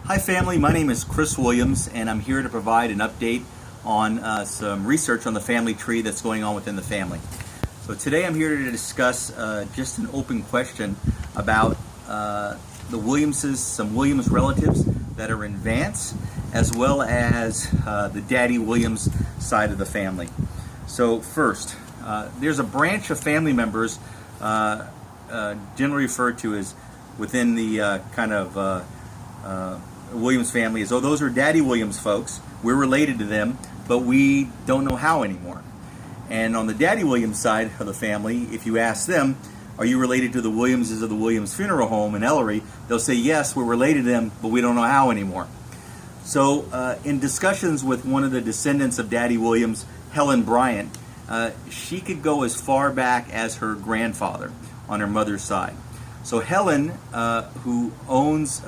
Hi family, my name is Chris Williams and I'm here to provide an update on some research on the family tree that's going on within the family. So today I'm here to discuss just an open question about the Williamses, some Williams relatives that are in Vance, as well as the Daddy Williams side of the family. So first, there's a branch of family members generally referred to as within the Williams family as, oh, those are Daddy Williams folks. We're related to them, but we don't know how anymore. And on the Daddy Williams side of the family, if you ask them, are you related to the Williamses of the Williams Funeral Home in Elloree? They'll say, yes, we're related to them, but we don't know how anymore. So in discussions with one of the descendants of Daddy Williams, Helen Bryant, she could go as far back as her grandfather on her mother's side. So Helen, who owns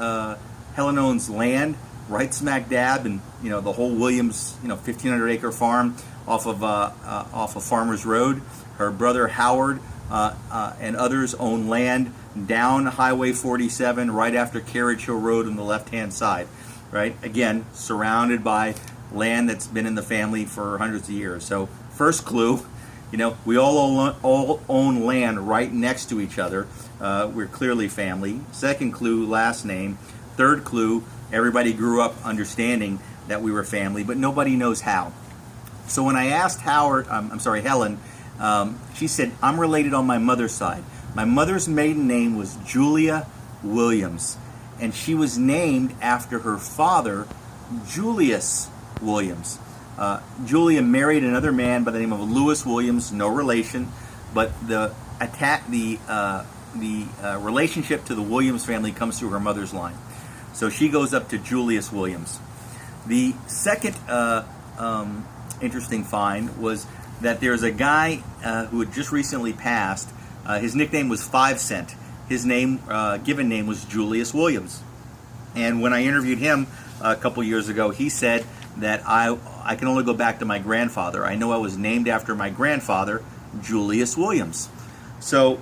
land right smack dab in the whole Williams 1,500 acre farm off of Farmers Road. Her brother Howard and others own land down Highway 47 right after Carriage Hill Road on the left hand side. Right, again surrounded by land that's been in the family for hundreds of years. So first clue, we all own land right next to each other. We're clearly family. Second clue, last name. Third clue, everybody grew up understanding that we were family, but nobody knows how. So when I asked Helen, she said, I'm related on my mother's side. My mother's maiden name was Julia Williams, and she was named after her father, Julius Williams. Julia married another man by the name of Lewis Williams, no relation, but the relationship to the Williams family comes through her mother's line. So she goes up to Julius Williams. The second interesting find was that there's a guy who had just recently passed. His nickname was 5 Cent. His given name was Julius Williams. And when I interviewed him a couple years ago, he said that I can only go back to my grandfather. I know I was named after my grandfather, Julius Williams. So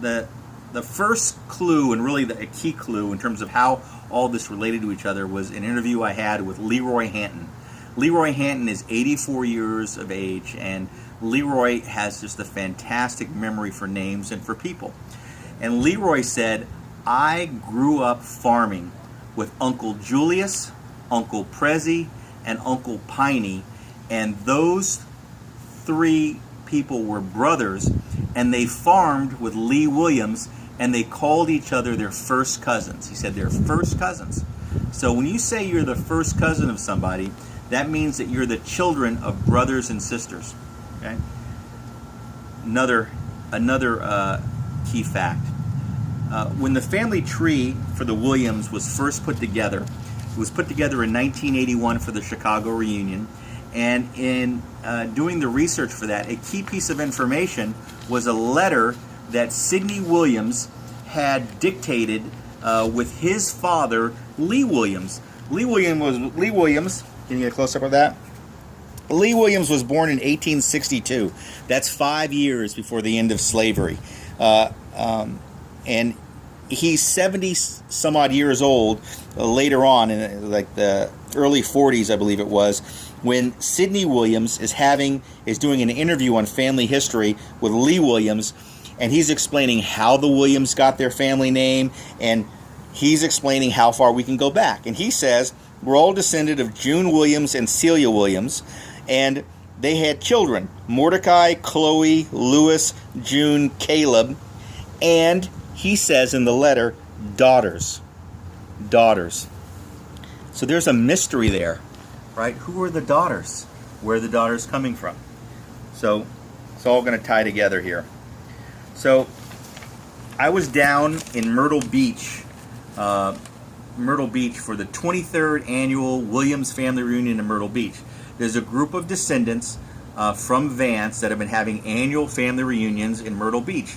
the first clue, and really a key clue in terms of how all this related to each other, was an interview I had with Leroy Hanton. Leroy Hanton is 84 years of age, and Leroy has just a fantastic memory for names and for people. And Leroy said, I grew up farming with Uncle Julius, Uncle Prezi, and Uncle Piney, and those three people were brothers, and they farmed with Lee Williams, and they called each other their first cousins. He said they're first cousins. So when you say you're the first cousin of somebody, that means that you're the children of brothers and sisters. Okay. Another key fact. When the family tree for the Williams was first put together, it was put together in 1981 for the Chicago reunion. And in doing the research for that, a key piece of information was a letter that Sidney Williams had dictated with his father, Lee Williams. Lee Williams, can you get a close-up of that? Lee Williams was born in 1862. That's 5 years before the end of slavery. And he's 70 some odd years old later on, in like the early 40s, I believe it was, when Sidney Williams is doing an interview on family history with Lee Williams, and he's explaining how the Williams got their family name, and he's explaining how far we can go back. And he says, we're all descended of June Williams and Celia Williams, and they had children, Mordecai, Chloe, Lewis, June, Caleb, and he says in the letter, daughters. So there's a mystery there, right? Who are the daughters? Where are the daughters coming from? So it's all going to tie together here. So I was down in Myrtle Beach for the 23rd annual Williams family reunion in Myrtle Beach. There's a group of descendants from Vance that have been having annual family reunions in Myrtle Beach.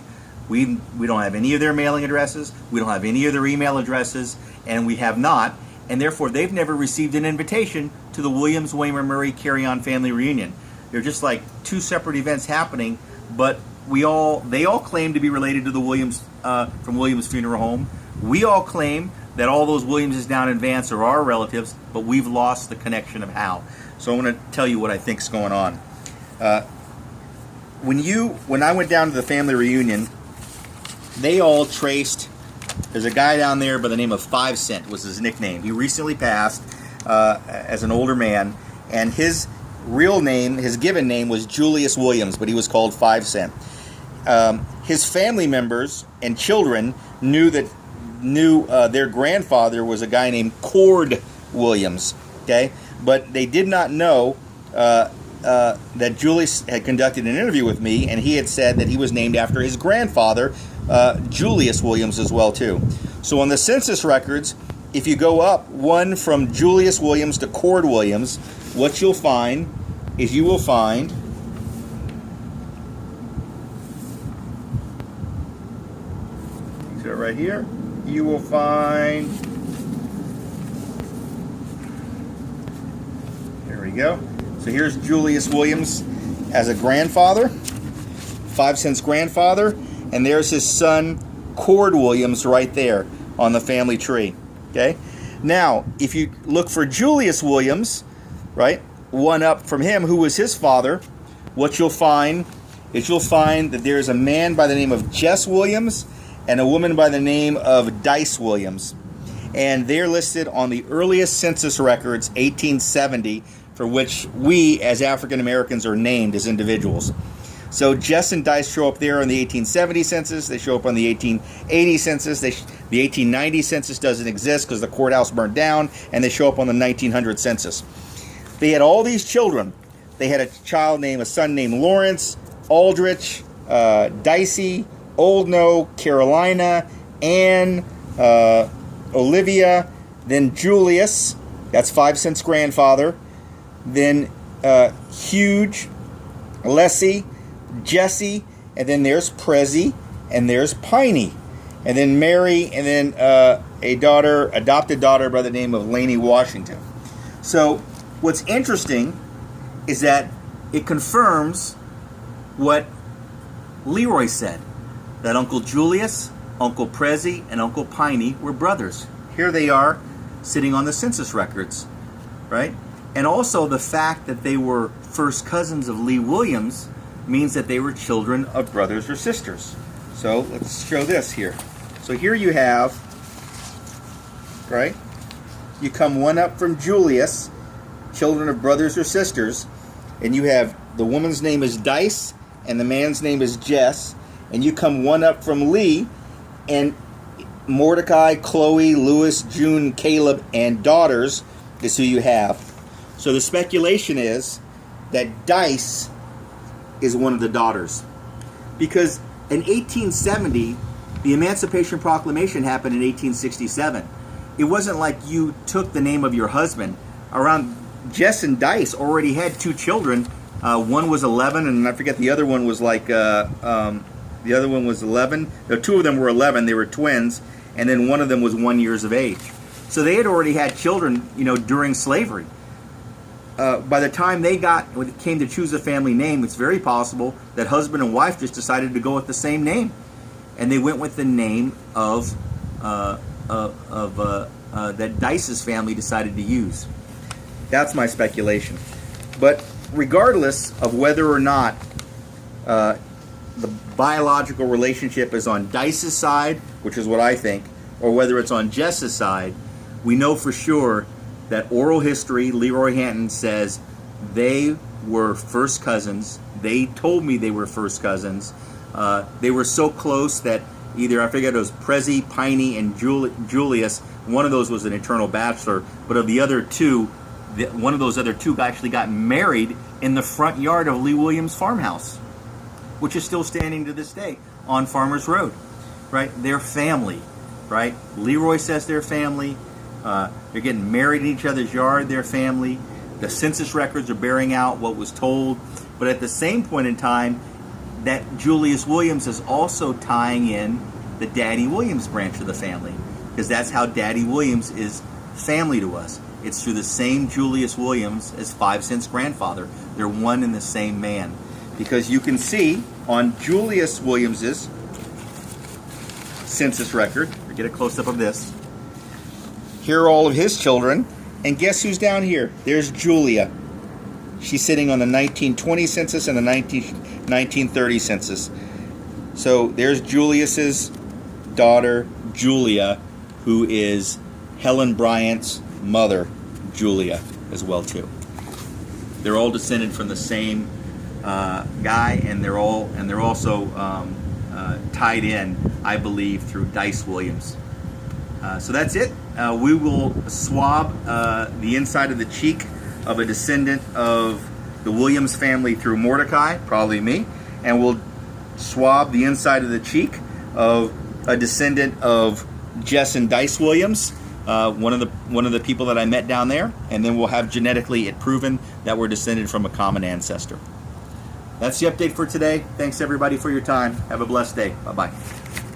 We don't have any of their mailing addresses, we don't have any of their email addresses, and we have not, and therefore they've never received an invitation to the Williams Waymer Murray Carry On family reunion. They're just like two separate events happening, but they all claim to be related to the Williams from Williams Funeral Home. We all claim that all those Williamses down in Vance are our relatives, but we've lost the connection of how. So I'm going to tell you what I think's going on. When I went down to the family reunion, they all traced. There's a guy down there by the name of 5 Cent was his nickname. He recently passed as an older man, and his real name, his given name, was Julius Williams, but he was called 5 Cent. His family members and children knew their grandfather was a guy named Cord Williams, okay? But they did not know that Julius had conducted an interview with me, and he had said that he was named after his grandfather, Julius Williams, as well, too. So on the census records, if you go up one from Julius Williams to Cord Williams, what you'll find is you will find right here, you will find, there we go. So here's Julius Williams as a grandfather, 5 Cent's grandfather, and there's his son Cord Williams right there on the family tree. Okay. Now, if you look for Julius Williams, right, one up from him, who was his father, what you'll find is that there's a man by the name of Jess Williams and a woman by the name of Dice Williams. And they're listed on the earliest census records, 1870, for which we as African Americans are named as individuals. So Jess and Dice show up there on the 1870 census. They show up on the 1880 census. The 1890 census doesn't exist because the courthouse burned down, and they show up on the 1900 census. They had all these children. They had a son named Lawrence, Aldrich, Dicey, Oldno, Carolina, Anne, Olivia, then Julius, that's 5 Cent's grandfather, then Huge, Leslie, Jesse, and then there's Prezi, and there's Piney, and then Mary, and then adopted daughter by the name of Laney Washington. So what's interesting is that it confirms what Leroy said, that Uncle Julius, Uncle Prezi, and Uncle Piney were brothers. Here they are sitting on the census records, right? And also the fact that they were first cousins of Lee Williams means that they were children of brothers or sisters. So let's show this here. So here you have, right? You come one up from Julius, children of brothers or sisters, and you have the woman's name is Dice and the man's name is Jess, and you come one up from Lee, and Mordecai, Chloe, Louis, June, Caleb, and daughters is who you have. So the speculation is that Dice is one of the daughters. Because in 1870, the Emancipation Proclamation happened in 1867. It wasn't like you took the name of your husband. Jess and Dice already had 2 children. One was 11, and I forget the other one was like, the other one was 11. The 2 of them were 11. They were twins, and then one of them was 1 year of age. So they had already had children, during slavery. By the time when it came to choose a family name, it's very possible that husband and wife just decided to go with the same name, and they went with the name of that Dice's family decided to use. That's my speculation. But regardless of whether or not the biological relationship is on Dice's side, which is what I think, or whether it's on Jess's side, we know for sure that oral history, Leroy Hanton says they were first cousins. They told me they were first cousins. They were so close that either, I forget, it was Prezi, Piney, and Julius. One of those was an eternal bachelor, but of the other 2, one of those other 2 actually got married in the front yard of Lee Williams' farmhouse, which is still standing to this day on Farmers Road, right? Their family, right? Leroy says their family. They're getting married in each other's yard, their family. The census records are bearing out what was told. But at the same point in time, that Julius Williams is also tying in the Daddy Williams branch of the family, because that's how Daddy Williams is family to us. It's through the same Julius Williams as 5 Cent's grandfather. They're one and the same man. Because you can see on Julius Williams's census record, or get a close-up of this, here are all of his children. And guess who's down here? There's Julia. She's sitting on the 1920 census and the 1930 census. So there's Julius's daughter, Julia, who is Helen Bryant's mother, Julia, as well too. They're all descended from the same guy, and they're also tied in, I believe, through Dice Williams. So that's it. We will swab the inside of the cheek of a descendant of the Williams family through Mordecai, probably me, and we'll swab the inside of the cheek of a descendant of Jess and Dice Williams, one of the people that I met down there, and then we'll have genetically it proven that we're descended from a common ancestor. That's the update for today. Thanks everybody for your time. Have a blessed day. Bye-bye.